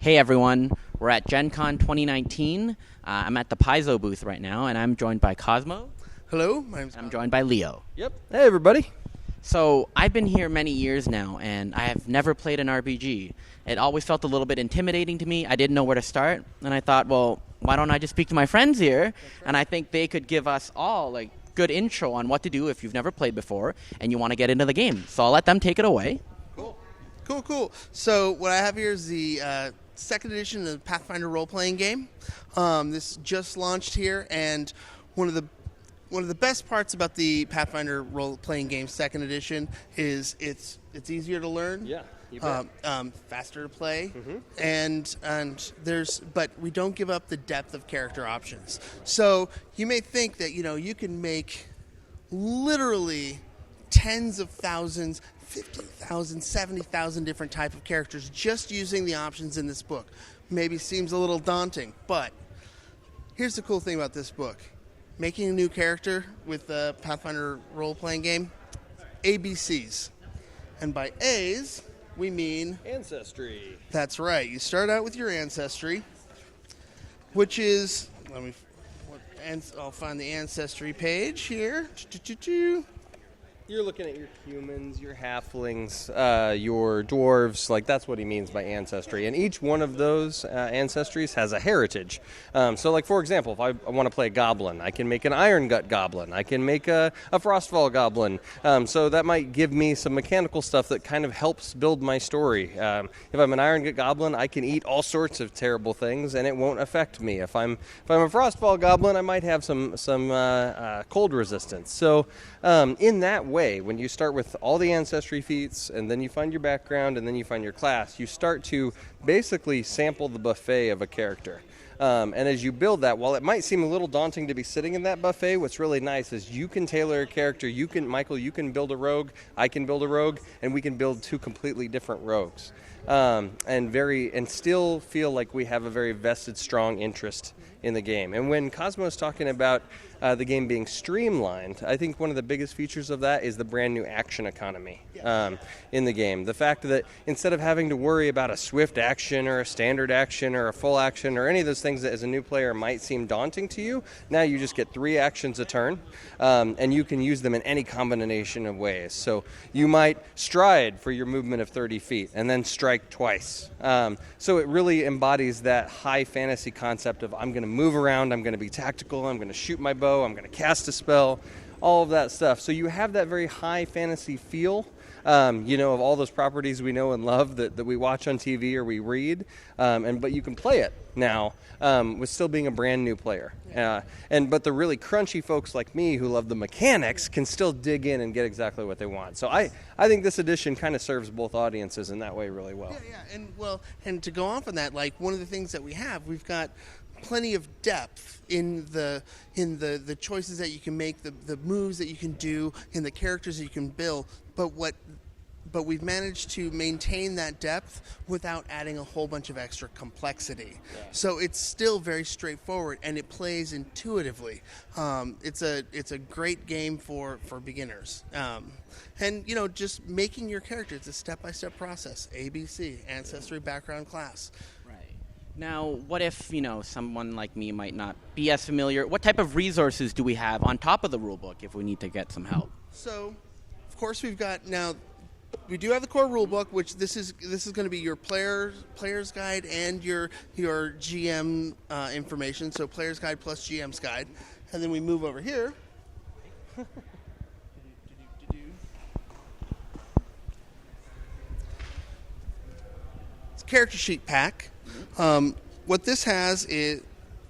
Hey everyone, we're at Gen Con 2019. I'm at the Paizo booth right now, and I'm joined by Cosmo. Hello, my name's I'm joined by Leo. Yep. Hey, everybody. So I've been here many years now, and I have never played an RPG. It always felt a little bit intimidating to me. I didn't know where to start, and I thought, well, why don't I just speak to my friends here? Right. And I think they could give us all good intro on what to do if you've never played before and you want to get into the game. So I'll let them take it away. Cool. So what I have here is the second edition of the Pathfinder role-playing game. This just launched here, and one of the best parts about the Pathfinder role-playing game second edition is it's easier to learn. Yeah, you bet. Faster to play, and but we don't give up the depth of character options. So you may think that you can make literally tens of thousands, 50,000, 70,000 different type of characters just using the options in this book. Maybe seems a little daunting, but here's the cool thing about this book. Making a new character with the Pathfinder role-playing game, ABCs. And by A's, we mean... Ancestry. That's right. You start out with your ancestry, which is... I'll find the ancestry page here. You're looking at your humans, your halflings, your dwarves. That's what he means by ancestry. And each one of those ancestries has a heritage. So, for example, if I want to play a goblin, I can make an iron gut goblin. I can make a frostfall goblin. So that might give me some mechanical stuff that kind of helps build my story. If I'm an iron gut goblin, I can eat all sorts of terrible things, and it won't affect me. If I'm a frostfall goblin, I might have some cold resistance. So, in that way, when you start with all the ancestry feats, and then you find your background, and then you find your class, you start to basically sample the buffet of a character. And as you build that, while it might seem a little daunting to be sitting in that buffet, what's really nice is you can tailor a character. Michael, you can build a rogue, I can build a rogue, and we can build two completely different rogues. And still feel like we have a very vested, strong interest in the game. And when Cosmo's talking about the game being streamlined, I think one of the biggest features of that is the brand new action economy in the game. The fact that instead of having to worry about a swift action or a standard action or a full action or any of those things that as a new player might seem daunting to you, now you just get 3 actions a turn, and you can use them in any combination of ways. So you might stride for your movement of 30 feet and then strike twice. So it really embodies that high fantasy concept of I'm going to move around, I'm going to be tactical, I'm going to shoot my bow, I'm going to cast a spell, all of that stuff. So you have that very high fantasy feel, of all those properties we know and love that we watch on TV or we read, but you can play it now with still being a brand new player. But the really crunchy folks like me who love the mechanics can still dig in and get exactly what they want. So I think this edition kind of serves both audiences in that way really well. Yeah, and to go off on that, one of the things that we've got plenty of depth in the choices that you can make, the moves that you can do, in the characters that you can build. But we've managed to maintain that depth without adding a whole bunch of extra complexity. Yeah. So it's still very straightforward, and it plays intuitively. It's a great game for beginners. And just making your character, it's a step-by-step process. ABC, ancestry, background, class. Now, what if, someone like me might not be as familiar? What type of resources do we have on top of the rulebook if we need to get some help? So, of course, we do have the core rulebook, which this is going to be your player's guide and your GM information. So, player's guide plus GM's guide, and then we move over here. It's a character sheet pack. What this has in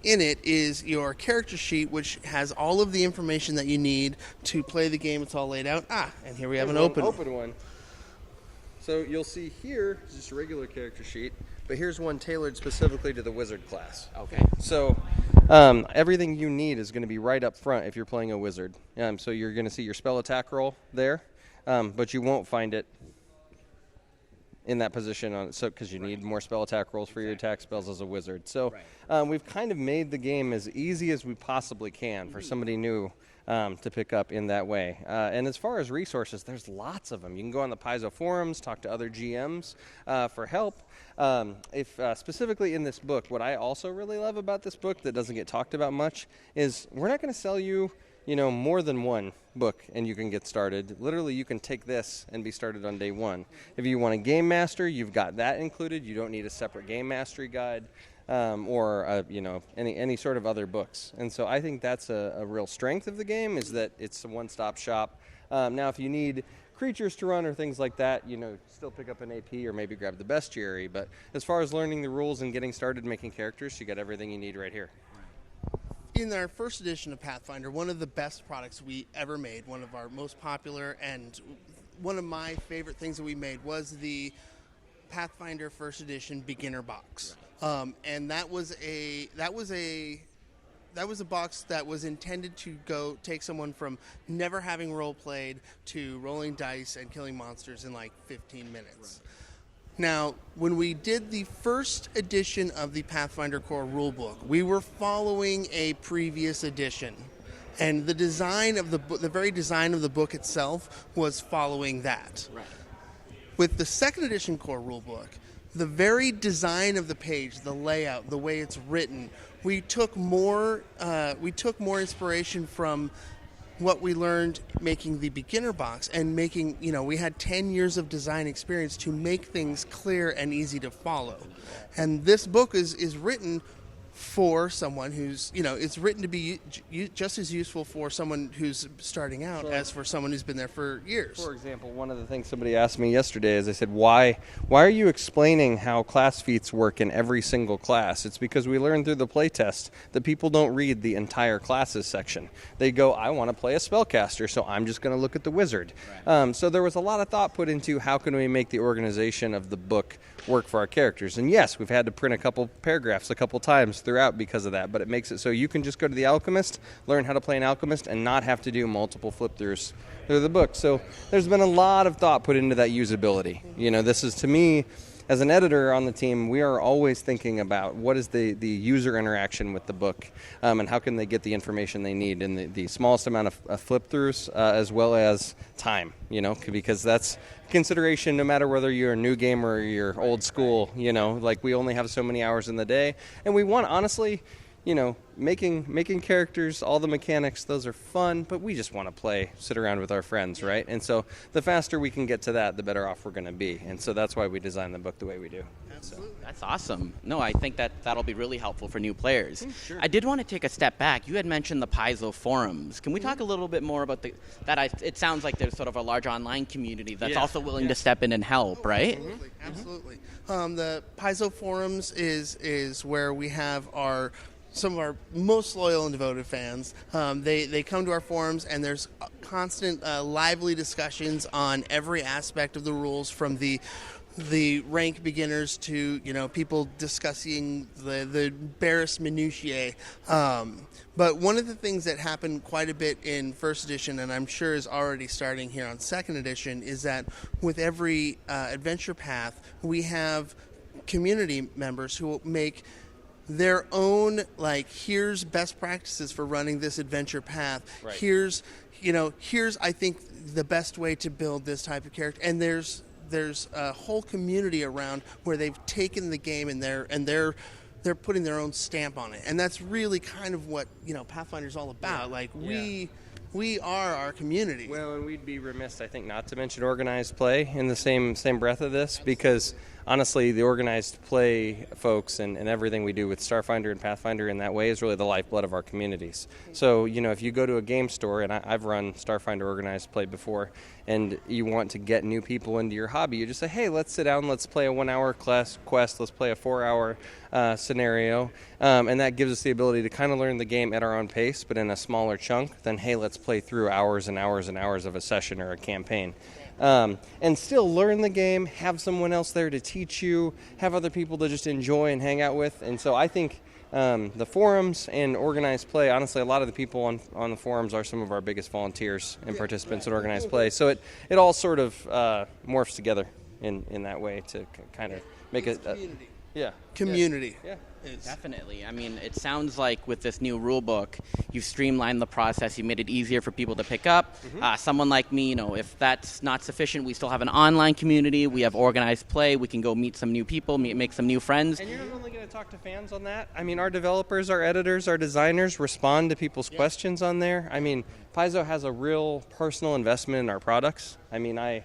it is your character sheet, which has all of the information that you need to play the game. It's all laid out. And here we have an open one. So you'll see here is just a regular character sheet, but here's one tailored specifically to the wizard class. Okay. So everything you need is going to be right up front if you're playing a wizard. So you're going to see your spell attack roll there, but you won't find it in that position, because you need more spell attack rolls for your attack spells as a wizard. So we've kind of made the game as easy as we possibly can for somebody new to pick up in that way. And as far as resources, there's lots of them. You can go on the Paizo forums, talk to other GMs for help. Specifically in this book, what I also really love about this book that doesn't get talked about much is we're not going to sell you, more than one book and you can get started. Literally, you can take this and be started on day one. If you want a game master, you've got that included. You don't need a separate game mastery guide or any sort of other books. And so I think that's a real strength of the game, is that it's a one-stop shop. Now, if you need creatures to run or things like that, still pick up an AP or maybe grab the bestiary. But as far as learning the rules and getting started making characters, you got everything you need right here. In our first edition of Pathfinder, one of the best products we ever made, one of our most popular, and one of my favorite things that we made was the Pathfinder first edition beginner box. And that was a box that was intended to go take someone from never having role played to rolling dice and killing monsters in like 15 minutes. Right. Now, when we did the first edition of the Pathfinder Core Rulebook, we were following a previous edition, and the design of the very design of the book itself was following that. Right. With the second edition Core Rulebook, the very design of the page, the layout, the way it's written, we took more inspiration from what we learned making the beginner box and making, we had 10 years of design experience to make things clear and easy to follow. And this book is written for someone who's, it's written to be just as useful for someone who's starting out as for someone who's been there for years. For example, one of the things somebody asked me yesterday is, I said, why are you explaining how class feats work in every single class? It's because we learned through the playtest that people don't read the entire classes section. They go, I want to play a spellcaster, so I'm just going to look at the wizard. Right. So there was a lot of thought put into how can we make the organization of the book work for our characters. And yes, we've had to print a couple paragraphs a couple times throughout because of that, but it makes it so you can just go to the alchemist, learn how to play an alchemist, and not have to do multiple flip-throughs through the book. So there's been a lot of thought put into that usability. This is, to me, as an editor on the team, we are always thinking about what is the user interaction with the book, and how can they get the information they need in the smallest amount of flip-throughs, as well as time, because that's consideration no matter whether you're a new gamer or you're old school. We only have so many hours in the day, and we want, honestly, making characters, all the mechanics, those are fun, but we just want to sit around with our friends, right? And so the faster we can get to that, the better off we're going to be. And so that's why we designed the book the way we do. Absolutely. That's awesome. No, I think that'll be really helpful for new players. Sure. I did want to take a step back. You had mentioned the Paizo forums. Can we talk a little bit more about it sounds like there's sort of a large online community that's also willing to step in and help, right? Absolutely. The Paizo forums is where we have some of our most loyal and devoted fans. They come to our forums, and there's constant lively discussions on every aspect of the rules, from the rank beginners to people discussing the barest minutiae. But one of the things that happened quite a bit in first edition, and I'm sure is already starting here on second edition, is that with every adventure path, we have community members who will make their own, here's best practices for running this adventure path. Right. Here's I think the best way to build this type of character. And there's a whole community around where they've taken the game and they're putting their own stamp on it. And that's really kind of what Pathfinder's all about. We are our community. Well, and we'd be remiss, I think, not to mention organized play in the same breath of this, because honestly, the organized play folks and everything we do with Starfinder and Pathfinder in that way is really the lifeblood of our communities. So, if you go to a game store, and I've run Starfinder organized play before, and you want to get new people into your hobby, you just say, hey, let's sit down, let's play a 1 hour quest, let's play a 4 hour scenario, and that gives us the ability to kind of learn the game at our own pace, but in a smaller chunk than, hey, let's play through hours and hours and hours of a session or a campaign. And still learn the game, have someone else there to teach you, have other people to just enjoy and hang out with. And so I think the forums and organized play, honestly, a lot of the people on the forums are some of our biggest volunteers and participants in organized play. So it all sort of morphs together. in that way to kind of make It's it. community. Yeah. Community. Yeah. Is- Definitely. I mean, it sounds like with this new rule book, you've streamlined the process. You made it easier for people to pick up. Someone like me, you know, if that's not sufficient, we still have an online community. We have organized play. We can go meet some new people, make some new friends. And you're not only going to talk to fans on that. I mean, our developers, our editors, our designers respond to people's questions on there. I mean, Paizo has a real personal investment in our products. I mean, I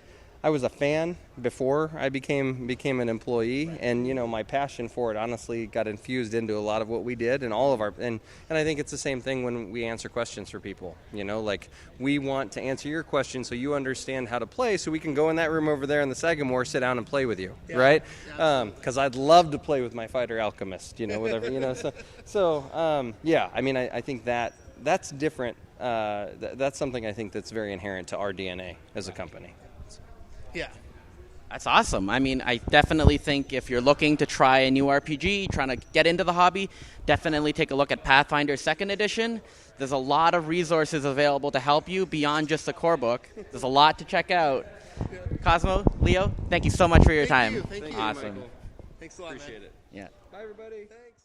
was a fan before I became an employee, and you know, my passion for it honestly got infused into a lot of what we did and all of our and I think it's the same thing when we answer questions for people. You know, like we want to answer your question so you understand how to play, so we can go in that room over there in the Sagamore, sit down and play with you, right? Because I'd love to play with my fighter alchemist, you know, whatever, you know. So yeah, I mean, I think that's different. That's something I think that's very inherent to our DNA as a company. Yeah. That's awesome. I mean, I definitely think if you're looking to try a new RPG, trying to get into the hobby, definitely take a look at Pathfinder 2nd Edition. There's a lot of resources available to help you beyond just the core book. There's a lot to check out. Cosmo, Leo, thank you so much for your time. Thank you. Awesome. Michael. Thanks a lot, Appreciate man. it. Yeah. Bye, everybody. Thanks.